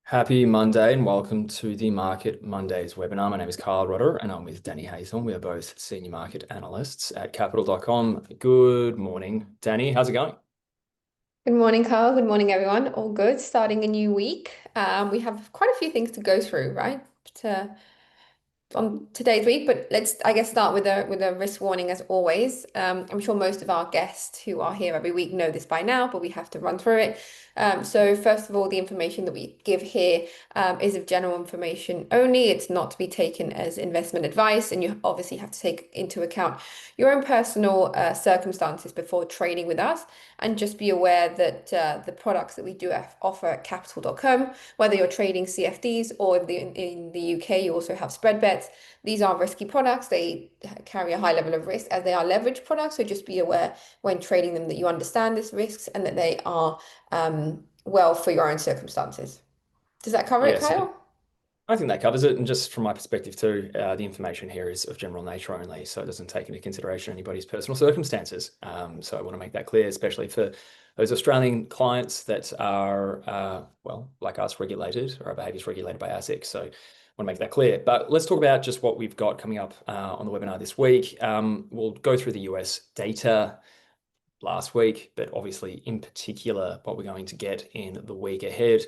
Happy Monday and welcome to the Market Mondays webinar. My name is Carl Rodda and I'm with Danny Hathorn. We are both senior market analysts at Capital.com. Good morning, Danny. How's it going? Good morning, Carl. Good morning, everyone. All good. Starting a new week. We have quite a few things to go through, right? To on today's week, but let's, I guess, start with a risk warning as always. I'm sure most of our guests who are here every week know this by now, but we have to run through it. So first of all, the information that we give here is of general information only. It's not to be taken as investment advice, and you obviously have to take into account your own personal circumstances before trading with us. And just be aware that the products that we do offer at Capital.com, whether you're trading CFDs or in the UK, you also have spread bets. These are risky products. They carry a high level of risk as they are leverage products. So just be aware when trading them that you understand these risks and that they are well for your own circumstances. Does that cover it, Yes, Kyle? I think that covers it. And just from my perspective too, the information here is of general nature only, so it doesn't take into consideration anybody's personal circumstances. So I want to make that clear, especially for those Australian clients that are, well, like us, regulated, or our behaviour is regulated by ASIC. So I want to make that clear. But let's talk about just what we've got coming up on the webinar this week. We'll go through the US data last week, but obviously in particular what we're going to get in the week ahead.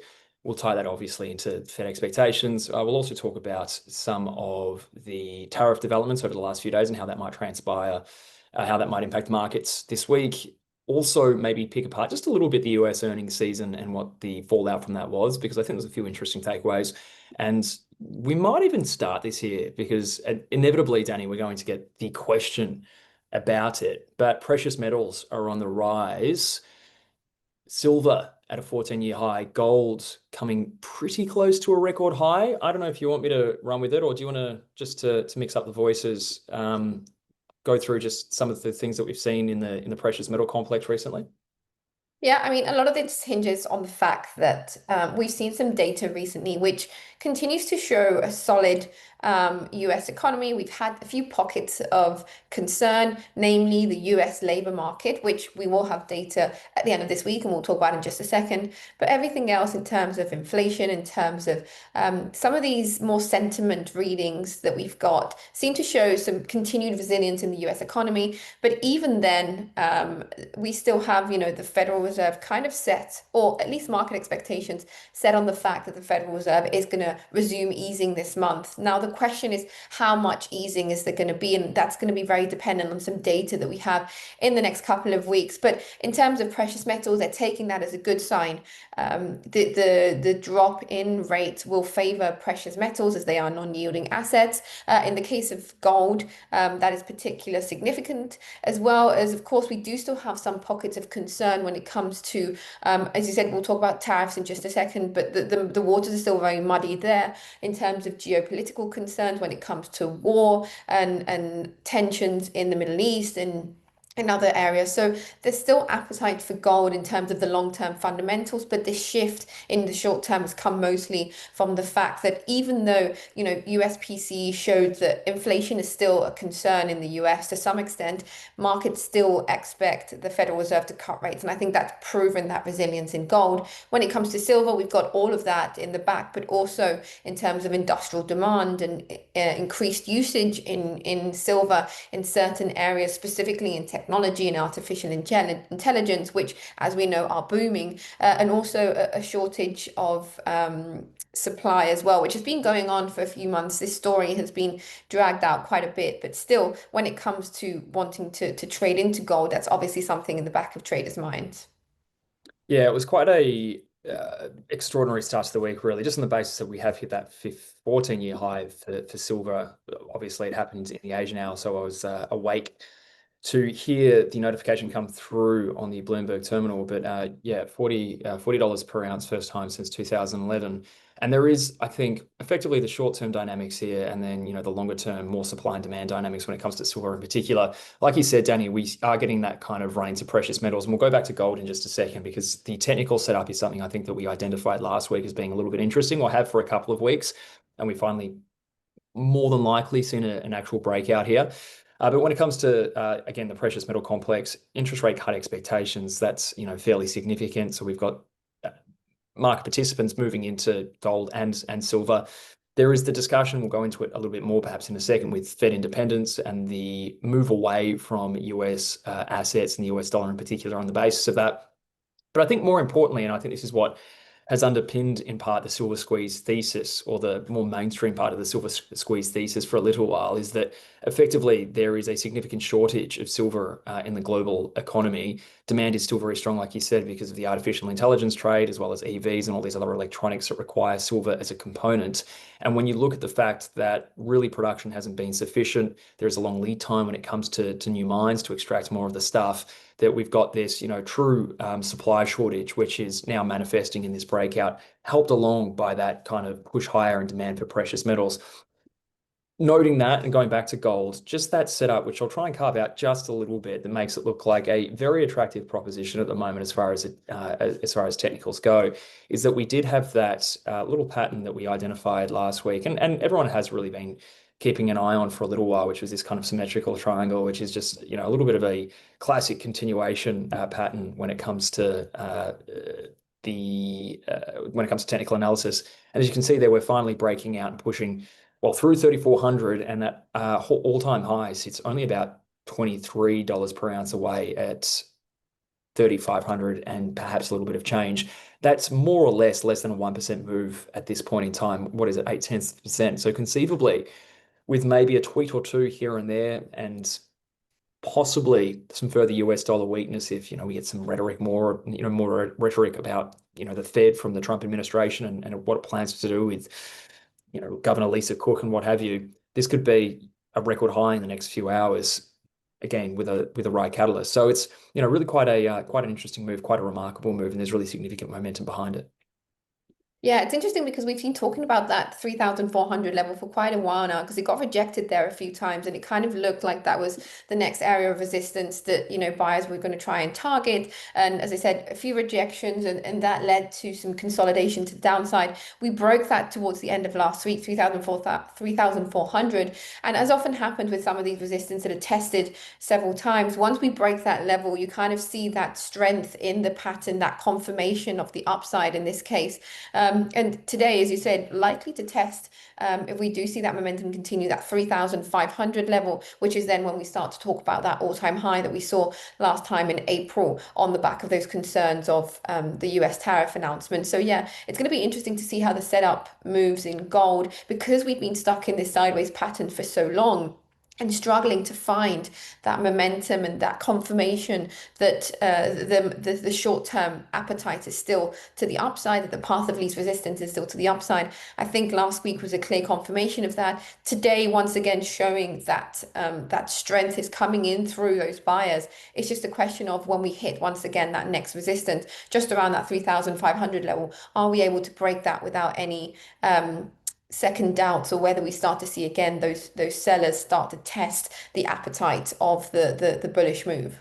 We'll tie that obviously into Fed expectations. We'll also talk about some of the tariff developments over the last few days and how that might transpire, how that might impact markets this week. Also, maybe pick apart just a little bit the US earnings season and what the fallout from that was, because I think there's a few interesting takeaways. And we might even start this here because inevitably, Danny, we're going to get the question about it. But precious metals are on the rise. Silver at a 14-year high, gold coming pretty close to a record high. I don't know if you want me to run with it, or do you want to just to mix up the voices, go through just some of the things that we've seen in the precious metal complex recently? Yeah, I mean, a lot of this hinges on the fact that we've seen some data recently which continues to show a solid US economy. We've had a few pockets of concern, namely the US labor market, which we will have data at the end of this week and we'll talk about in just a second. But everything else in terms of inflation, in terms of some of these more sentiment readings that we've got seem to show some continued resilience in the US economy. But even then, we still have, the Federal Reserve kind of set, or at least market expectations set on the fact that the Federal Reserve is going to resume easing this month. Now, the question is how much easing is there going to be? And that's going to be very dependent on some data that we have in the next couple of weeks. But in terms of precious metals, they're taking that as a good sign. The drop in rates will favor precious metals as they are non-yielding assets. In the case of gold, that is particularly significant, as well as, of course, we do still have some pockets of concern when it comes to, as you said, we'll talk about tariffs in just a second, but the waters are still very muddy there in terms of geopolitical concerns when it comes to war and tensions in the Middle East and in other areas. So there's still appetite for gold in terms of the long-term fundamentals, but the shift in the short term has come mostly from the fact that even though, US PCE showed that inflation is still a concern in the US to some extent, markets still expect the Federal Reserve to cut rates. And I think that's proven that resilience in gold. When it comes to silver, we've got all of that in the back, but also in terms of industrial demand and increased usage in silver in certain areas, specifically in technology and artificial intelligence, which, as we know, are booming, and also a shortage of supply as well, which has been going on for a few months. This story has been dragged out quite a bit, but still, when it comes to wanting to trade into gold, that's obviously something in the back of traders' minds. Yeah, it was quite a extraordinary start to the week, really, just on the basis that we have hit that 14-year high for silver. Obviously, it happened in the Asian hour, so I was awake to hear the notification come through on the Bloomberg terminal. But yeah, $40 per ounce, first time since 2011. And there is, I think, effectively the short-term dynamics here, and then the longer-term, more supply and demand dynamics when it comes to silver in particular. Like you said, Danny, we are getting that kind of run into precious metals, and we'll go back to gold in just a second because the technical setup is something I think that we identified last week as being a little bit interesting, or have for a couple of weeks, and we finally more than likely seen an actual breakout here. But when it comes to, again, the precious metal complex, interest rate cut expectations, that's, fairly significant. So we've got market participants moving into gold and silver. There is the discussion, we'll go into it a little bit more perhaps in a second, with Fed independence and the move away from US assets and the US dollar in particular on the basis of that. But I think more importantly, and I think this is what has underpinned in part the silver squeeze thesis, or the more mainstream part of the silver squeeze thesis for a little while, is that effectively there is a significant shortage of silver in the global economy. Demand is still very strong, like you said, because of the artificial intelligence trade, as well as EVs and all these other electronics that require silver as a component. And when you look at the fact that really production hasn't been sufficient, there's a long lead time when it comes to new mines to extract more of the stuff, that we've got this, true supply shortage, which is now manifesting in this breakout, helped along by that kind of push higher in demand for precious metals. Noting that and going back to gold, just that setup, which I'll try and carve out just a little bit, that makes it look like a very attractive proposition at the moment as far as technicals go, is that we did have that little pattern that we identified last week, and everyone has really been keeping an eye on for a little while, which was this kind of symmetrical triangle, which is just a little bit of a classic continuation pattern when it comes to technical analysis. And as you can see there, we're finally breaking out and pushing well through 3,400, and that all-time high sits only about $23 per ounce away at 3,500 and perhaps a little bit of change. That's more or less than a 1% move at this point in time. What is it, 0.8%? So conceivably, with maybe a tweet or two here and there, and possibly some further US dollar weakness if we get some more rhetoric about the Fed from the Trump administration and what it plans to do with Governor Lisa Cook and what have you. This could be a record high in the next few hours, again with a right catalyst. So it's really quite an interesting move, quite a remarkable move, and there's really significant momentum behind it. Yeah, it's interesting because we've been talking about that 3,400 level for quite a while now, because it got rejected there a few times, and it kind of looked like that was the next area of resistance that buyers were going to try and target. And as I said, a few rejections, and that led to some consolidation to the downside. We broke that towards the end of last week, 3,400. And as often happened with some of these resistance that are tested several times, once we break that level, you kind of see that strength in the pattern, that confirmation of the upside in this case. And today, as you said, likely to test, if we do see that momentum continue, that 3,500 level, which is then when we start to talk about that all-time high that we saw last time in April on the back of those concerns of the US tariff announcement. So yeah, it's going to be interesting to see how the setup moves in gold, because we've been stuck in this sideways pattern for so long and struggling to find that momentum and that confirmation that the short-term appetite is still to the upside, that the path of least resistance is still to the upside. I think last week was a clear confirmation of that. Today, once again, showing that that strength is coming in through those buyers. It's just a question of when we hit once again that next resistance, just around that 3,500 level, are we able to break that without any second doubts, or whether we start to see again those sellers start to test the appetite of the bullish move.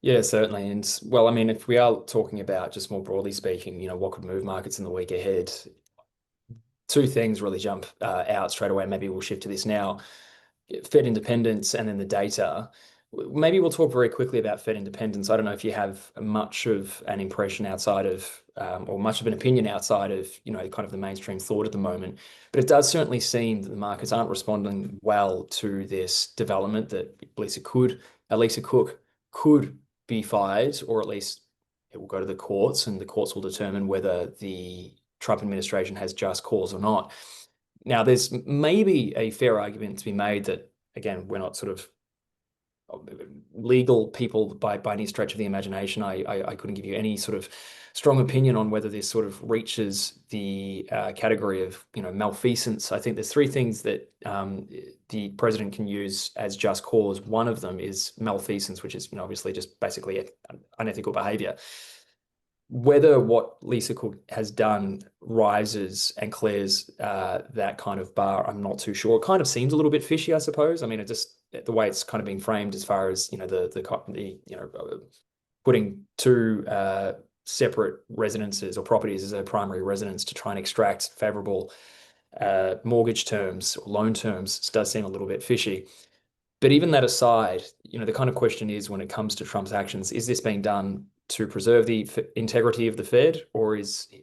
Yeah, certainly. And well, I mean, if we are talking about just more broadly speaking, what could move markets in the week ahead, two things really jump out straight away. Maybe we'll shift to this now. Fed independence and then the data. Maybe we'll talk very quickly about Fed independence. I don't know if you have much of an impression outside of, or much of an opinion outside of, kind of the mainstream thought at the moment. But it does certainly seem that the markets aren't responding well to this development that Lisa Cook could be fired, or at least it will go to the courts, and the courts will determine whether the Trump administration has just cause or not. Now, there's maybe a fair argument to be made that, again, we're not sort of legal people by any stretch of the imagination. I couldn't give you any sort of strong opinion on whether this sort of reaches the category of malfeasance. I think there's three things that the president can use as just cause. One of them is malfeasance, which is obviously just basically unethical behavior. Whether what Lisa Cook has done rises and clears that kind of bar, I'm not too sure. It kind of seems a little bit fishy, I suppose. I mean, it just the way it's kind of being framed as far as putting two separate residences or properties as a primary residence to try and extract favorable mortgage terms or loan terms does seem a little bit fishy. But even that aside, the kind of question is, when it comes to Trump's actions, is this being done to preserve the integrity of the Fed, or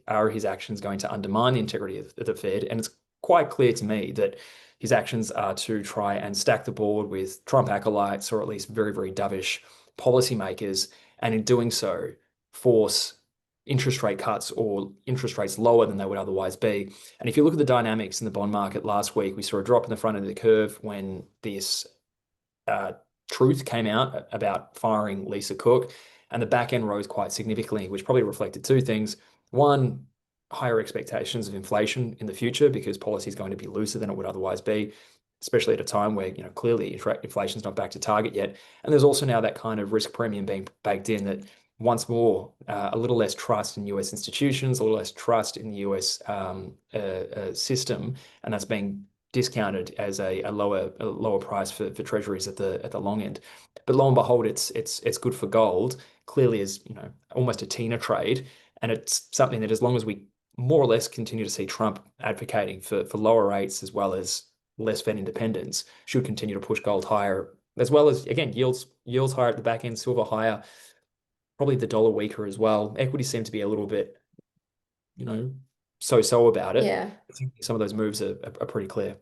are his actions going to undermine the integrity of the Fed? And it's quite clear to me that his actions are to try and stack the board with Trump acolytes, or at least very, very dovish policymakers, and in doing so, force interest rate cuts or interest rates lower than they would otherwise be. And if you look at the dynamics in the bond market last week, we saw a drop in the front end of the curve when this uh, truth came out about firing Lisa Cook, and the back end rose quite significantly, which probably reflected two things. One, higher expectations of inflation in the future because policy is going to be looser than it would otherwise be, especially at a time where clearly inflation's not back to target yet. And there's also now that kind of risk premium being baked in that once more, a little less trust in US institutions, a little less trust in the US system, and that's being discounted as a lower price for treasuries at the long end. But lo and behold, it's good for gold. Clearly, is almost a Tina trade, and it's something that as long as we more or less continue to see Trump advocating for lower rates as well as less Fed independence, should continue to push gold higher, as well as again yields higher at the back end, silver higher, probably the dollar weaker as well. Equities seem to be a little bit, so-so about it. Yeah. I think some of those moves are pretty clear.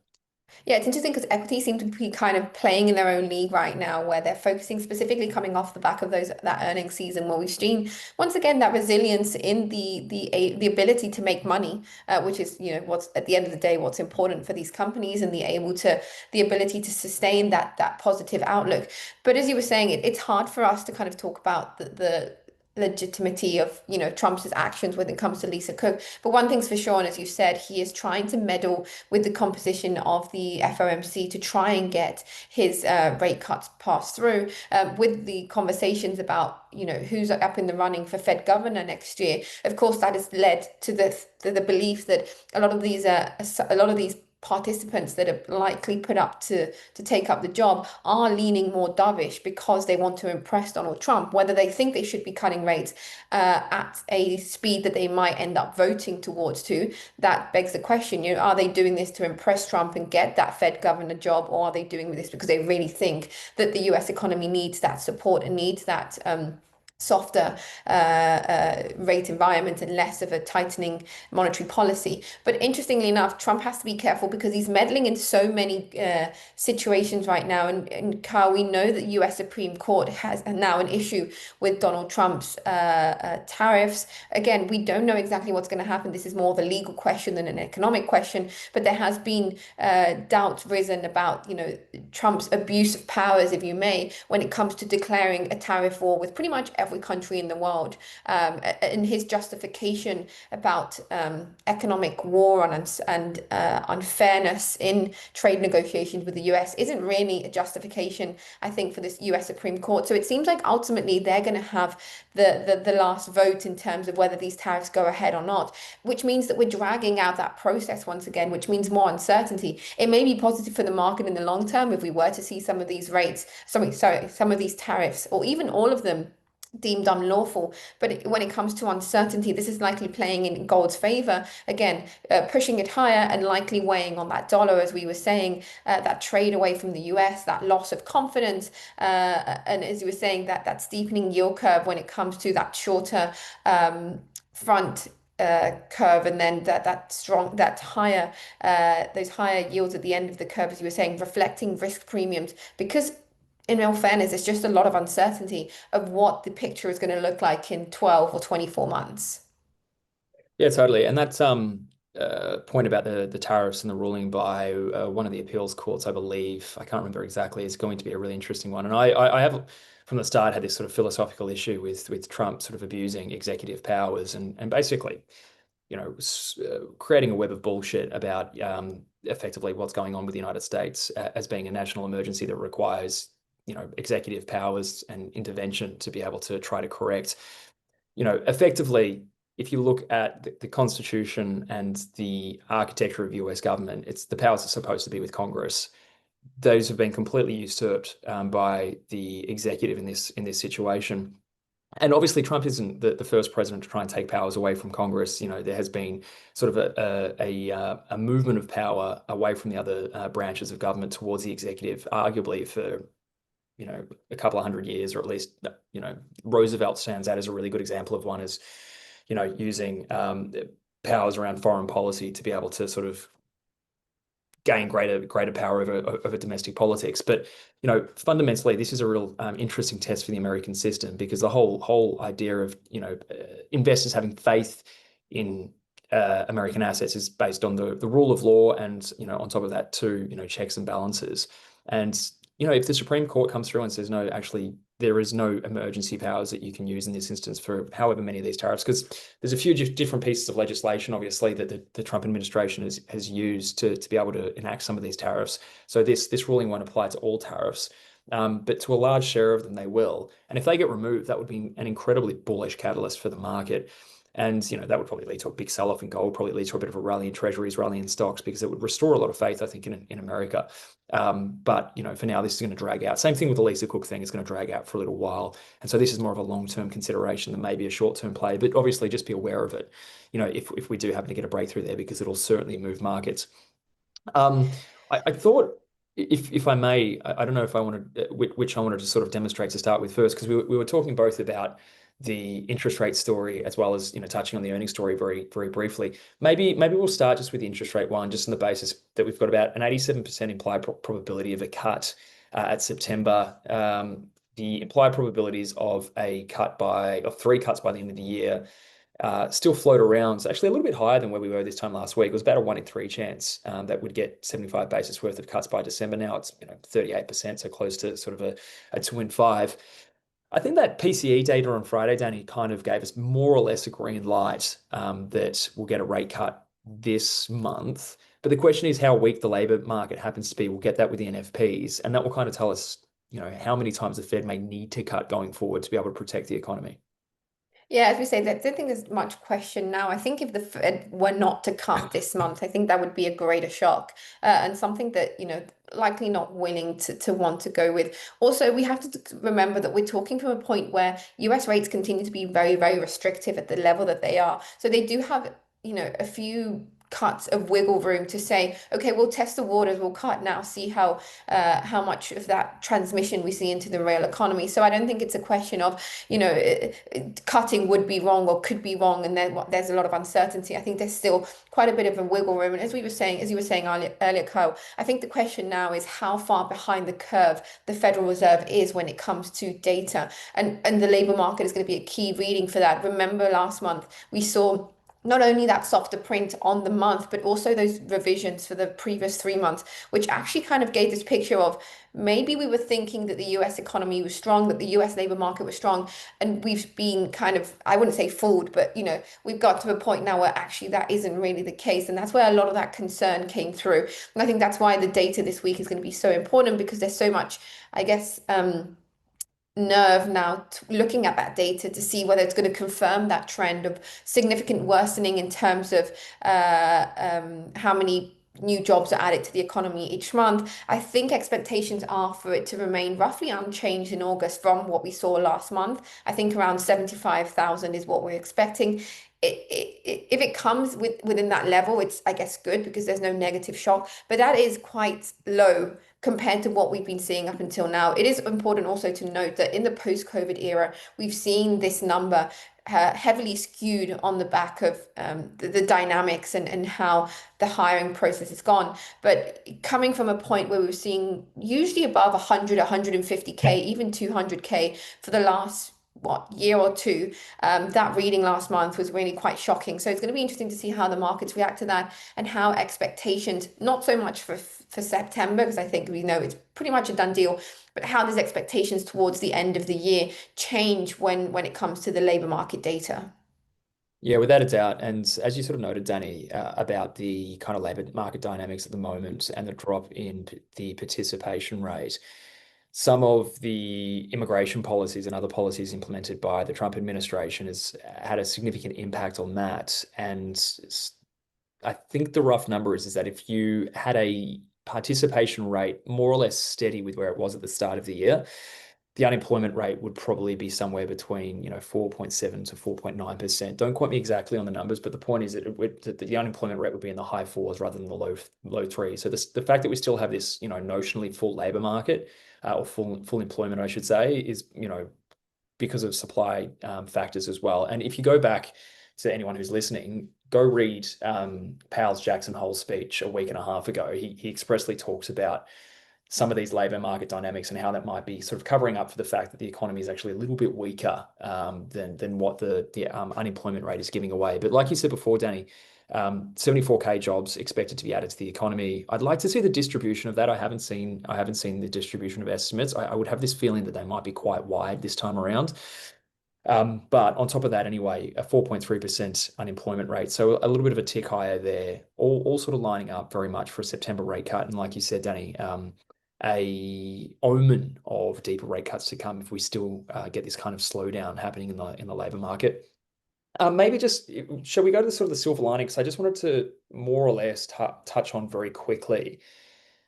Yeah, it's interesting because equities seem to be kind of playing in their own league right now, where they're focusing specifically coming off the back of that earnings season, where we've seen once again that resilience in the ability to make money, which is what's at the end of the day what's important for these companies, and the ability to sustain that positive outlook. But as you were saying, it's hard for us to kind of talk about the legitimacy of Trump's actions when it comes to Lisa Cook. But one thing's for sure, and as you said, he is trying to meddle with the composition of the FOMC to try and get his rate cuts passed through. With the conversations about who's up in the running for Fed governor next year, of course that has led to the belief that a lot of these participants that are likely put up to take up the job are leaning more dovish because they want to impress Donald Trump. Whether they think they should be cutting rates at a speed that they might end up voting towards that begs the question, are they doing this to impress Trump and get that Fed governor job, or are they doing this because they really think that the US economy needs that support and needs that softer rate environment and less of a tightening monetary policy? But interestingly enough, Trump has to be careful because he's meddling in so many situations right now. And Carl, we know that the US Supreme Court has now an issue with Donald Trump's tariffs. Again, we don't know exactly what's going to happen. This is more of a legal question than an economic question, but there has been doubts risen about Trump's abuse of powers, if you may, when it comes to declaring a tariff war with pretty much every country in the world. And his justification about economic war and unfairness in trade negotiations with the US isn't really a justification, I think, for this US Supreme Court. So it seems like ultimately they're going to have the last vote in terms of whether these tariffs go ahead or not, which means that we're dragging out that process once again, which means more uncertainty. It may be positive for the market in the long term if we were to see some of these some of these tariffs, or even all of them, deemed unlawful. But when it comes to uncertainty, this is likely playing in gold's favor again, pushing it higher and likely weighing on that dollar, as we were saying, that trade away from the US, that loss of confidence, and as you were saying, that steepening yield curve when it comes to that shorter front curve, and then that higher those higher yields at the end of the curve, as you were saying, reflecting risk premiums, because in all fairness, there's just a lot of uncertainty of what the picture is going to look like in 12 or 24 months. Yeah, totally. And that's point about the tariffs and the ruling by one of the appeals courts, I believe. I can't remember exactly. Is going to be a really interesting one. And I have from the start had this sort of philosophical issue with Trump sort of abusing executive powers and basically, creating a web of bullshit about effectively what's going on with the United States as being a national emergency that requires executive powers and intervention to be able to try to correct. Effectively, if you look at the Constitution and the architecture of US government, it's the powers are supposed to be with Congress. Those have been completely usurped by the executive in this situation. And obviously, Trump isn't the first president to try and take powers away from Congress. There has been sort of a movement of power away from the other branches of government towards the executive, arguably for a couple of hundred years, or at least, Roosevelt stands out as a really good example of one, as, using powers around foreign policy to be able to sort of gain greater power over domestic politics. But fundamentally, this is a real interesting test for the American system, because the whole idea of investors having faith in American assets is based on the rule of law, and on top of that too, checks and balances. And if the Supreme Court comes through and says, no, actually there is no emergency powers that you can use in this instance for however many of these tariffs, because there's a few different pieces of legislation, obviously, that the Trump administration has used to be able to enact some of these tariffs. So this ruling won't apply to all tariffs, but to a large share of them they will. And if they get removed, that would be an incredibly bullish catalyst for the market. And that would probably lead to a big sell-off in gold, probably lead to a bit of a rally in treasuries, rally in stocks, because it would restore a lot of faith, I think, in America. But for now, this is going to drag out. Same thing with the Lisa Cook thing; it's going to drag out for a little while. And so this is more of a long-term consideration than maybe a short-term play. But obviously, just be aware of it. If we do happen to get a breakthrough there, because it'll certainly move markets. I thought, if I may, I don't know if I wanted which I wanted to sort of demonstrate to start with first, because we were talking both about the interest rate story as well as touching on the earnings story very very briefly. Maybe we'll start just with the interest rate one, just on the basis that we've got about an 87% implied probability of a cut at September. The implied probabilities of three cuts by the end of the year still float around. It's actually a little bit higher than where we were this time last week. It was about a 1 in 3 chance that would get 75 basis worth of cuts by December. Now it's 38%, so close to sort of a 2 in 5. I think that PCE data on Friday, Danny, kind of gave us more or less a green light that we'll get a rate cut this month. But the question is how weak the labor market happens to be. We'll get that with the NFPs, and that will kind of tell us, how many times the Fed may need to cut going forward to be able to protect the economy. Yeah, as we say, I don't think there's much question now. I think if the Fed were not to cut this month, I think that would be a greater shock, and something that, likely not willing to want to go with. Also, we have to remember that we're talking from a point where US rates continue to be very, very restrictive at the level that they are. So they do have, a few cuts of wiggle room to say, okay, we'll test the waters, we'll cut now, see how much of that transmission we see into the real economy. So I don't think it's a question of, cutting would be wrong or could be wrong, and then there's a lot of uncertainty. I think there's still quite a bit of a wiggle room. And as you were saying earlier, Kyle, I think the question now is how far behind the curve the Federal Reserve is when it comes to data, and the labor market is going to be a key reading for that. Remember last month we saw not only that softer print on the month, but also those revisions for the previous 3 months, which actually kind of gave this picture of maybe we were thinking that the US economy was strong, that the US labor market was strong, and we've been kind of, I wouldn't say fooled, but we've got to a point now where actually that isn't really the case. And that's where a lot of that concern came through. And I think that's why the data this week is going to be so important, because there's so much, I guess, nerve now looking at that data to see whether it's going to confirm that trend of significant worsening in terms of how many new jobs are added to the economy each month. I think expectations are for it to remain roughly unchanged in August from what we saw last month. I think around 75,000 is what we're expecting. If it comes within that level, it's, I guess, good, because there's no negative shock, but that is quite low compared to what we've been seeing up until now. It is important also to note that in the post-COVID era, we've seen this number heavily skewed on the back of the dynamics and how the hiring process has gone. But coming from a point where we were seeing usually above 100, 150K, even 200K for the last year or two, that reading last month was really quite shocking. So it's going to be interesting to see how the markets react to that, and how expectations, not so much for September, because I think we know it's pretty much a done deal, but how these expectations towards the end of the year change when it comes to the labor market data. Yeah, without a doubt. And as you sort of noted, Danny, about the kind of labor market dynamics at the moment and the drop in the participation rate, some of the immigration policies and other policies implemented by the Trump administration has had a significant impact on that. And I think the rough number is that if you had a participation rate more or less steady with where it was at the start of the year, the unemployment rate would probably be somewhere between, 4.7 to 4.9%. Don't quote me exactly on the numbers, but the point is that that the unemployment rate would be in the high fours rather than the low threes. So the fact that we still have this, notionally full labor market, or full employment, I should say, is, because of supply factors as well. And if you go back to anyone who's listening, go read Powell's Jackson Hole speech a week and a half ago. He expressly talks about some of these labor market dynamics and how that might be sort of covering up for the fact that the economy is actually a little bit weaker than what the unemployment rate is giving away. But like you said before, Danny, 74K jobs expected to be added to the economy. I'd like to see the distribution of that. I haven't seen the distribution of estimates. I would have this feeling that they might be quite wide this time around. But on top of that, anyway, a 4.3% unemployment rate. So a little bit of a tick higher there, all sort of lining up very much for a September rate cut. And like you said, Danny, a omen of deeper rate cuts to come if we still get this kind of slowdown happening in the labor market. Maybe just shall we go to the sort of the silver lining? Because I just wanted to more or less touch on very quickly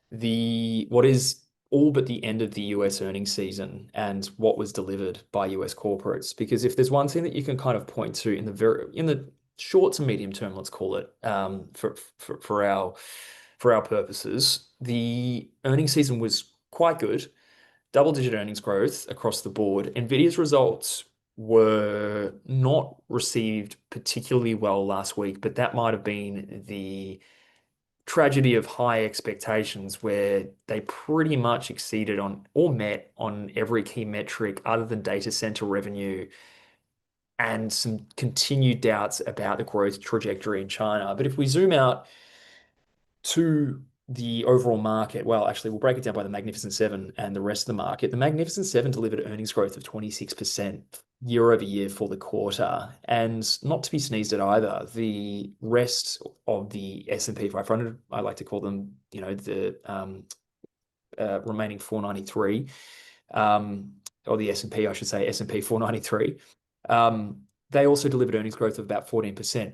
what is all but the end of the US earnings season and what was delivered by US corporates. Because if there's one thing that you can kind of point to in the short to medium term, let's call it, for our purposes, the earnings season was quite good, double-digit earnings growth across the board. NVIDIA's results were not received particularly well last week, but that might have been the tragedy of high expectations where they pretty much exceeded on or met on every key metric other than data center revenue and some continued doubts about the growth trajectory in China. But if we zoom out to the overall market, well, actually, we'll break it down by the Magnificent Seven and the rest of the market. The Magnificent Seven delivered earnings growth of 26% year over year for the quarter, and not to be sneezed at either. The rest of the S&P 500, I like to call them, the remaining 493, or the S&P, I should say, S&P 493. They also delivered earnings growth of about 14%.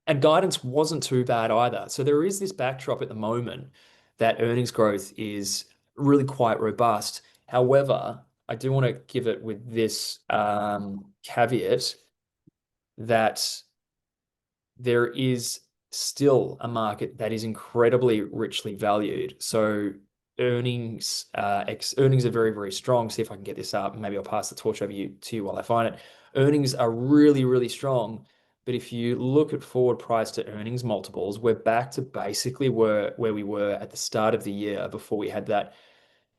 And guidance wasn't too bad either. So there is this backdrop at the moment that earnings growth is really quite robust. However, I do want to give it with this caveat that there is still a market that is incredibly richly valued. So earnings are very, very strong. See if I can get this up. Maybe I'll pass the torch over to you while I find it. Earnings are really, really strong. But if you look at forward price to earnings multiples, we're back to basically where we were at the start of the year before we had that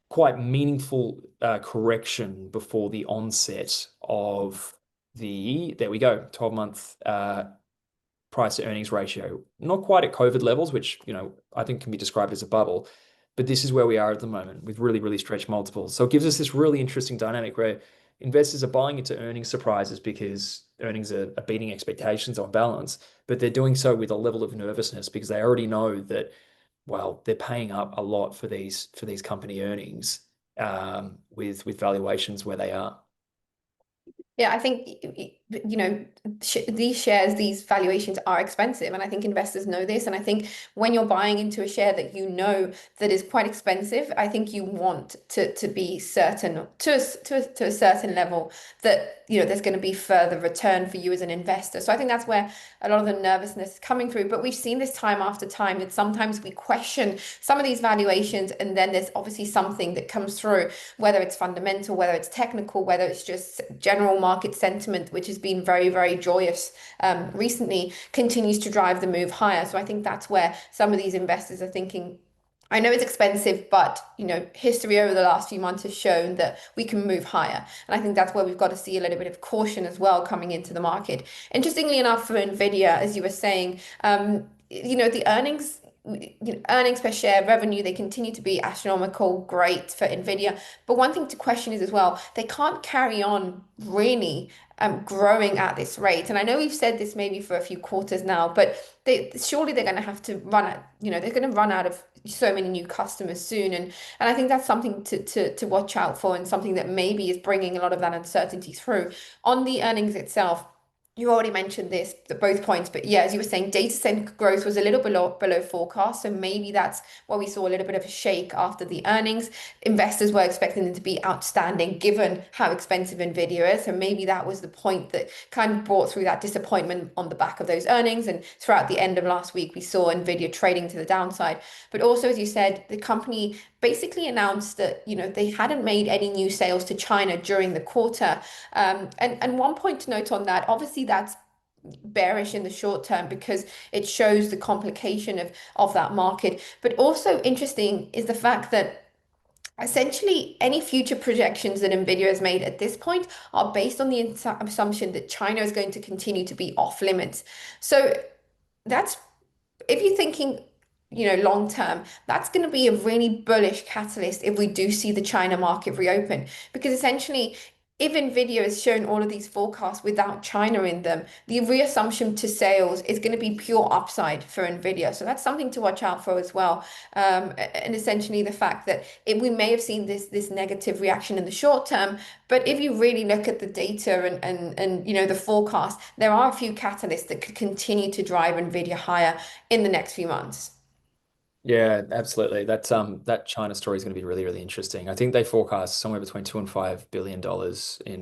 quite meaningful correction before the onset of there we go, 12-month price to earnings ratio. Not quite at COVID levels, which, I think can be described as a bubble, but this is where we are at the moment with really, really stretched multiples. So it gives us this really interesting dynamic where investors are buying into earnings surprises because earnings are beating expectations on balance, but they're doing so with a level of nervousness because they already know that, well, they're paying up a lot for these company earnings with valuations where they are. Yeah, I think, these shares, these valuations are expensive. And I think investors know this. And I think when you're buying into a share that that is quite expensive, I think you want to be certain to a certain level that, there's going to be further return for you as an investor. So I think that's where a lot of the nervousness is coming through. But we've seen this time after time that sometimes we question some of these valuations, and then there's obviously something that comes through, whether it's fundamental, whether it's technical, whether it's just general market sentiment, which has been very, very joyous recently, continues to drive the move higher. So I think that's where some of these investors are thinking, I know it's expensive, but history over the last few months has shown that we can move higher. And I think that's where we've got to see a little bit of caution as well coming into the market. Interestingly enough, for NVIDIA, as you were saying, the earnings per share, revenue, they continue to be astronomical, great for NVIDIA. But one thing to question is as well, they can't carry on really growing at this rate. And I know we've said this maybe for a few quarters now, but surely they're going to have to run out, they're going to run out of so many new customers soon. And I think that's something to watch out for, and something that maybe is bringing a lot of that uncertainty through. On the earnings itself, you already mentioned this, both points, but yeah, as you were saying, data center growth was a little below forecast. So maybe that's why we saw a little bit of a shake after the earnings. Investors were expecting them to be outstanding given how expensive NVIDIA is. So maybe that was the point that kind of brought through that disappointment on the back of those earnings. And throughout the end of last week, we saw NVIDIA trading to the downside. But also, as you said, the company basically announced that, they hadn't made any new sales to China during the quarter. And one point to note on that, obviously that's bearish in the short term because it shows the complication of that market. But also interesting is the fact that essentially any future projections that NVIDIA has made at this point are based on the assumption that China is going to continue to be off limits. So that's if you're thinking, long term, that's going to be a really bullish catalyst if we do see the China market reopen. Because essentially, if Nvidia has shown all of these forecasts without China in them, the reassumption to sales is going to be pure upside for Nvidia. So that's something to watch out for as well. And essentially, the fact that we may have seen this negative reaction in the short term, but if you really look at the data and the forecast, there are a few catalysts that could continue to drive Nvidia higher in the next few months. Yeah, absolutely. That China story is going to be really, really interesting. I think they forecast somewhere between $2 and $5 billion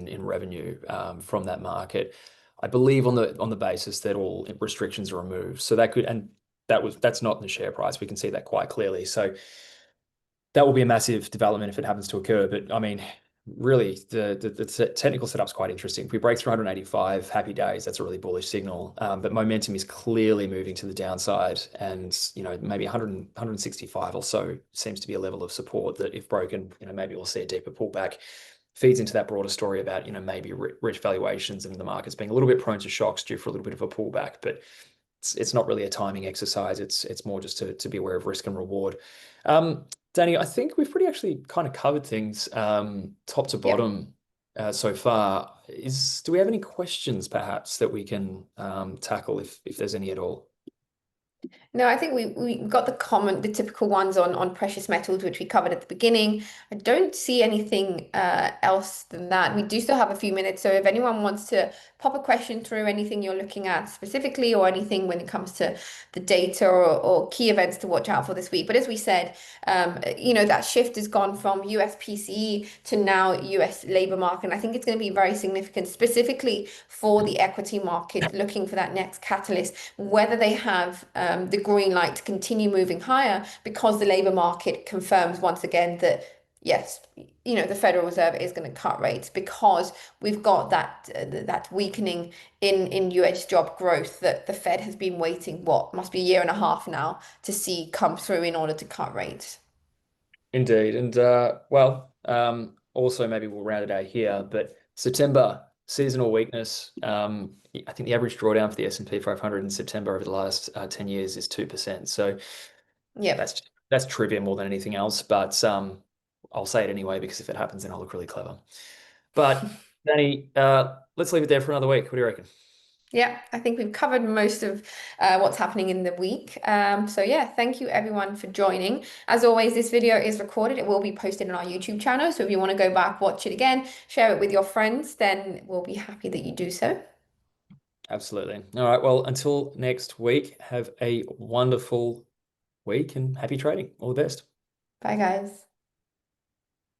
in revenue from that market. I believe on the basis that all restrictions are removed. So that could and that's not in the share price. We can see that quite clearly. So that will be a massive development if it happens to occur. But I mean, really, the technical setup's quite interesting. If we break through 185, happy days. That's a really bullish signal. But momentum is clearly moving to the downside, and maybe 165 or so seems to be a level of support that, if broken, maybe we'll see a deeper pullback. Feeds into that broader story about maybe rich valuations and the markets being a little bit prone to shocks due for a little bit of a pullback, but it's not really a timing exercise. It's more just to be aware of risk and reward. Danny, I think we've pretty actually kind of covered things top to Yep. bottom so far. Do we have any questions perhaps that we can tackle if there's any at all? No, I think we got the typical ones on precious metals, which we covered at the beginning. I don't see anything else than that. We do still have a few minutes, so if anyone wants to pop a question through anything you're looking at specifically, or anything when it comes to the data or key events to watch out for this week. But as we said, that shift has gone from US PCE to now US labor market. And I think it's going to be very significant, specifically for the equity market, looking for that next catalyst, whether they have the green light to continue moving higher because the labor market confirms once again that yes, the Federal Reserve is going to cut rates because we've got that weakening in US job growth that the Fed has been waiting, what must be a year and a half now to see come through in order to cut rates. Indeed. And also maybe we'll round it out here, but September seasonal weakness. I think the average drawdown for the S&P 500 in September over the last 10 years is 2%. So Yep. that's trivia more than anything else, but I'll say it anyway because if it happens, then I'll look really clever. But Danny, let's leave it there for another week. What do you reckon? Yeah, I think we've covered most of what's happening in the week. So yeah, thank you everyone for joining. As always, this video is recorded. It will be posted on our YouTube channel. So if you want to go back, watch it again, share it with your friends, then we'll be happy that you do so. Absolutely. All right. Well, until next week, have a wonderful week and happy trading. All the best. Bye, guys.